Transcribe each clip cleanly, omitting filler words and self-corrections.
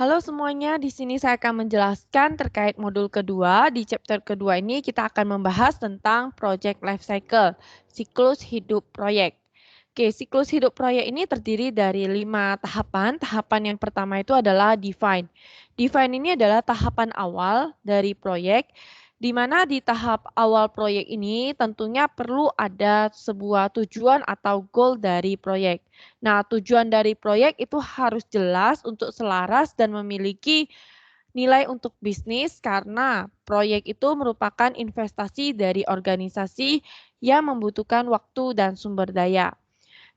Halo semuanya, di sini saya akan menjelaskan terkait modul kedua. Di chapter kedua ini kita akan membahas tentang project life cycle, siklus hidup proyek. Oke, siklus hidup proyek ini terdiri dari 5 tahapan. Tahapan yang pertama itu adalah define. Define ini adalah tahapan awal dari proyek, di mana di tahap awal proyek ini tentunya perlu ada sebuah tujuan atau goal dari proyek. Nah, tujuan dari proyek itu harus jelas untuk selaras dan memiliki nilai untuk bisnis karena proyek itu merupakan investasi dari organisasi yang membutuhkan waktu dan sumber daya.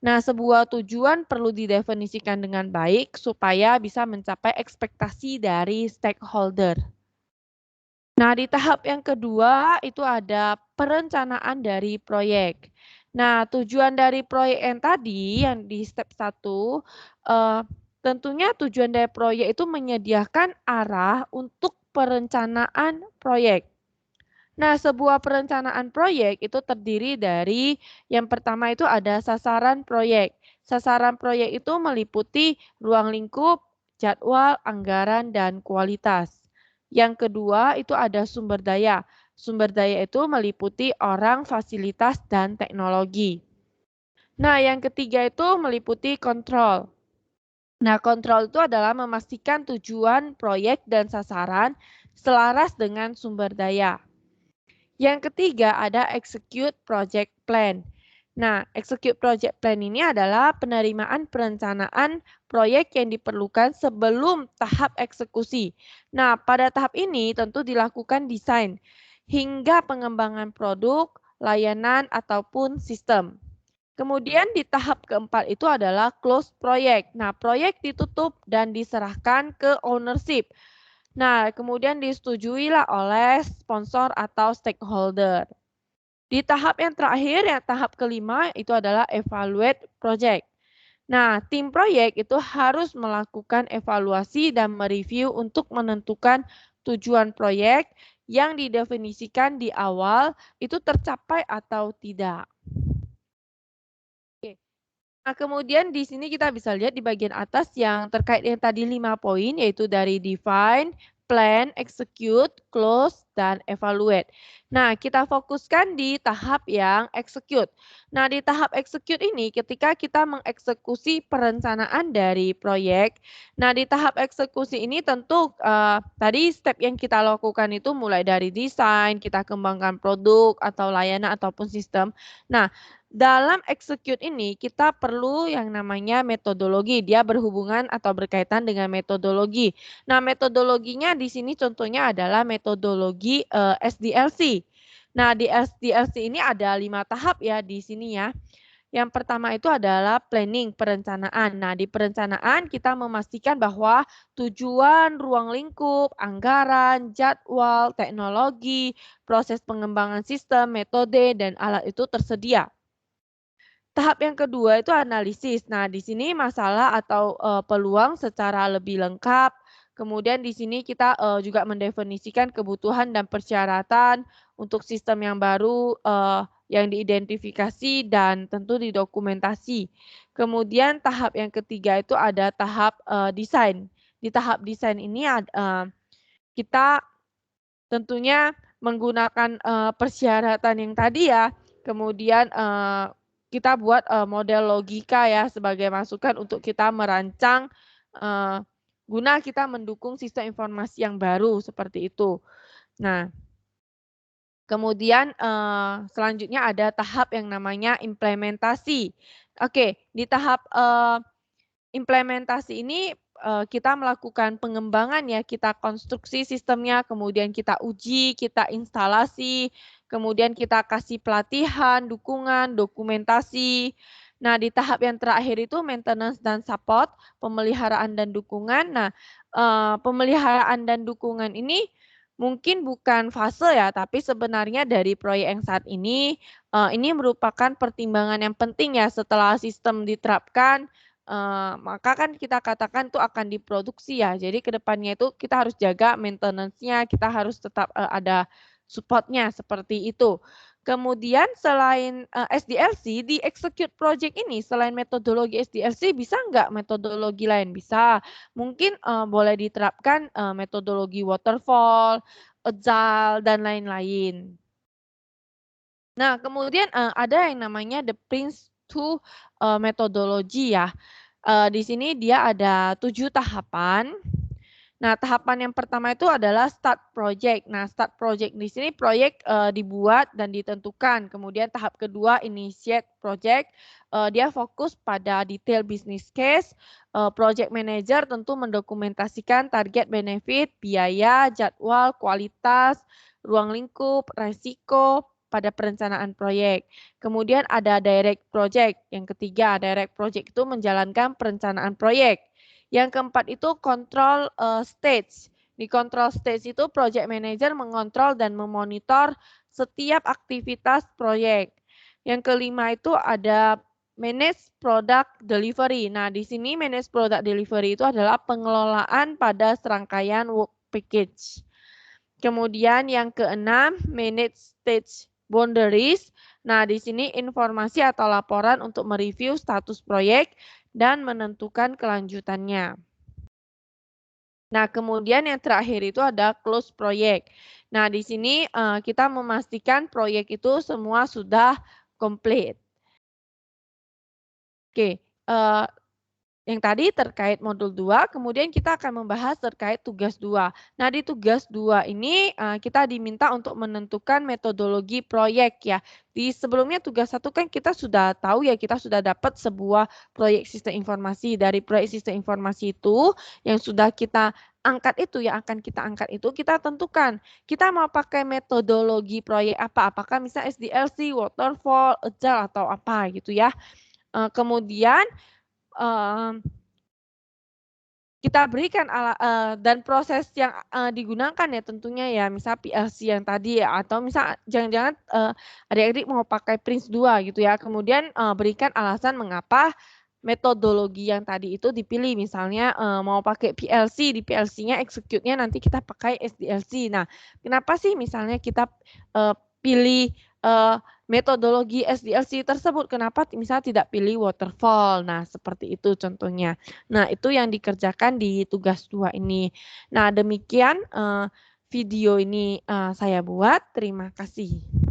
Nah, sebuah tujuan perlu didefinisikan dengan baik supaya bisa mencapai ekspektasi dari stakeholder. Nah, di tahap yang kedua itu ada perencanaan dari proyek. Nah, tujuan dari proyek yang tadi yang di step 1, tentunya tujuan dari proyek itu menyediakan arah untuk perencanaan proyek. Nah, sebuah perencanaan proyek itu terdiri dari yang pertama itu ada sasaran proyek. Sasaran proyek itu meliputi ruang lingkup, jadwal, anggaran, dan kualitas. Yang kedua itu ada sumber daya. Sumber daya itu meliputi orang, fasilitas, dan teknologi. Nah, yang ketiga itu meliputi kontrol. Nah, kontrol itu adalah memastikan tujuan proyek dan sasaran selaras dengan sumber daya. Yang ketiga ada execute project plan. Nah, execute project plan ini adalah penerimaan perencanaan proyek yang diperlukan sebelum tahap eksekusi. Nah, pada tahap ini tentu dilakukan desain hingga pengembangan produk, layanan, ataupun sistem. Kemudian di tahap keempat itu adalah close project. Nah, proyek ditutup dan diserahkan ke ownership. Nah, kemudian disetujuilah oleh sponsor atau stakeholder. Di tahap yang terakhir, yang tahap kelima, itu adalah evaluate project. Nah, tim proyek itu harus melakukan evaluasi dan mereview untuk menentukan tujuan proyek yang didefinisikan di awal itu tercapai atau tidak. Oke. Nah, kemudian di sini kita bisa lihat di bagian atas yang terkait yang tadi 5 poin, yaitu dari define, plan, execute, close, dan evaluate. Nah, kita fokuskan di tahap yang execute. Nah, di tahap execute ini ketika kita mengeksekusi perencanaan dari proyek, nah di tahap eksekusi ini tentu tadi step yang kita lakukan itu mulai dari desain, kita kembangkan produk atau layanan ataupun sistem. Nah, dalam execute ini kita perlu yang namanya metodologi, dia berhubungan atau berkaitan dengan metodologi. Nah, metodologinya di sini contohnya adalah metodologi, SDLC. Nah, di SDLC ini ada 5 tahap ya di sini ya. Yang pertama itu adalah planning, perencanaan. Nah, di perencanaan kita memastikan bahwa tujuan, ruang lingkup, anggaran, jadwal, teknologi, proses pengembangan sistem, metode, dan alat itu tersedia. Tahap yang kedua itu analisis. Nah, di sini masalah atau, peluang secara lebih lengkap. Kemudian di sini kita, juga mendefinisikan kebutuhan dan persyaratan untuk sistem yang baru, yang diidentifikasi dan tentu didokumentasi. Kemudian tahap yang ketiga itu ada tahap, desain. Di tahap desain ini kita tentunya menggunakan, persyaratan yang tadi ya, kemudian, kita buat, model logika ya sebagai masukan untuk kita merancang, eee, guna kita mendukung sistem informasi yang baru, seperti itu. Nah, kemudian, selanjutnya ada tahap yang namanya implementasi. Oke, di tahap, implementasi ini, kita melakukan pengembangan ya, kita konstruksi sistemnya, kemudian kita uji, kita instalasi, kemudian kita kasih pelatihan, dukungan, dokumentasi. Nah, di tahap yang terakhir itu maintenance dan support, pemeliharaan dan dukungan. Nah, pemeliharaan dan dukungan ini mungkin bukan fase ya, tapi sebenarnya dari proyek yang saat ini merupakan pertimbangan yang penting ya setelah sistem diterapkan. Maka kan kita katakan itu akan diproduksi ya. Jadi ke depannya itu kita harus jaga maintenance-nya, kita harus tetap, ada support-nya, seperti itu. Kemudian selain SDLC, di execute project ini selain metodologi SDLC bisa nggak metodologi lain? Bisa. Mungkin boleh diterapkan metodologi waterfall, agile, dan lain-lain. Nah, kemudian ada yang namanya the Prince2 metodologi ya. Di sini dia ada 7 tahapan. Nah, tahapan yang pertama itu adalah start project. Nah, start project di sini proyek dibuat dan ditentukan. Kemudian tahap kedua initiate project. Dia fokus pada detail business case. Project manager tentu mendokumentasikan target benefit, biaya, jadwal, kualitas, ruang lingkup, resiko pada perencanaan proyek. Kemudian ada direct project. Yang ketiga, direct project itu menjalankan perencanaan proyek. Yang keempat itu control stage. Di control stage itu project manager mengontrol dan memonitor setiap aktivitas proyek. Yang kelima itu ada manage product delivery. Nah, di sini manage product delivery itu adalah pengelolaan pada serangkaian work package. Kemudian yang keenam, manage stage boundaries. Nah, di sini informasi atau laporan untuk mereview status proyek dan menentukan kelanjutannya. Nah, kemudian yang terakhir itu ada close project. Nah, di sini kita memastikan proyek itu semua sudah komplit. Oke, yang tadi terkait modul 2, kemudian kita akan membahas terkait tugas 2. Nah, di tugas 2 ini kita diminta untuk menentukan metodologi proyek ya. Di sebelumnya tugas 1 kan kita sudah tahu ya, kita sudah dapat sebuah proyek sistem informasi. Dari proyek sistem informasi itu yang sudah kita angkat itu, yang akan kita angkat itu, kita tentukan kita mau pakai metodologi proyek apa. Apakah misalnya SDLC, waterfall, agile atau apa gitu ya. Kemudian kita berikan dan proses yang digunakan ya tentunya ya, misal PLC yang tadi ya, atau misal jangan-jangan adik-adik mau pakai Prince2 gitu ya, kemudian berikan alasan mengapa metodologi yang tadi itu dipilih, misalnya mau pakai PLC, di PLC-nya execute-nya nanti kita pakai SDLC. Nah, kenapa sih misalnya kita pilih metodologi SDLC tersebut, kenapa misalnya tidak pilih waterfall? Nah, seperti itu contohnya. Nah, itu yang dikerjakan di tugas 2 ini. Nah, demikian video ini saya buat. Terima kasih.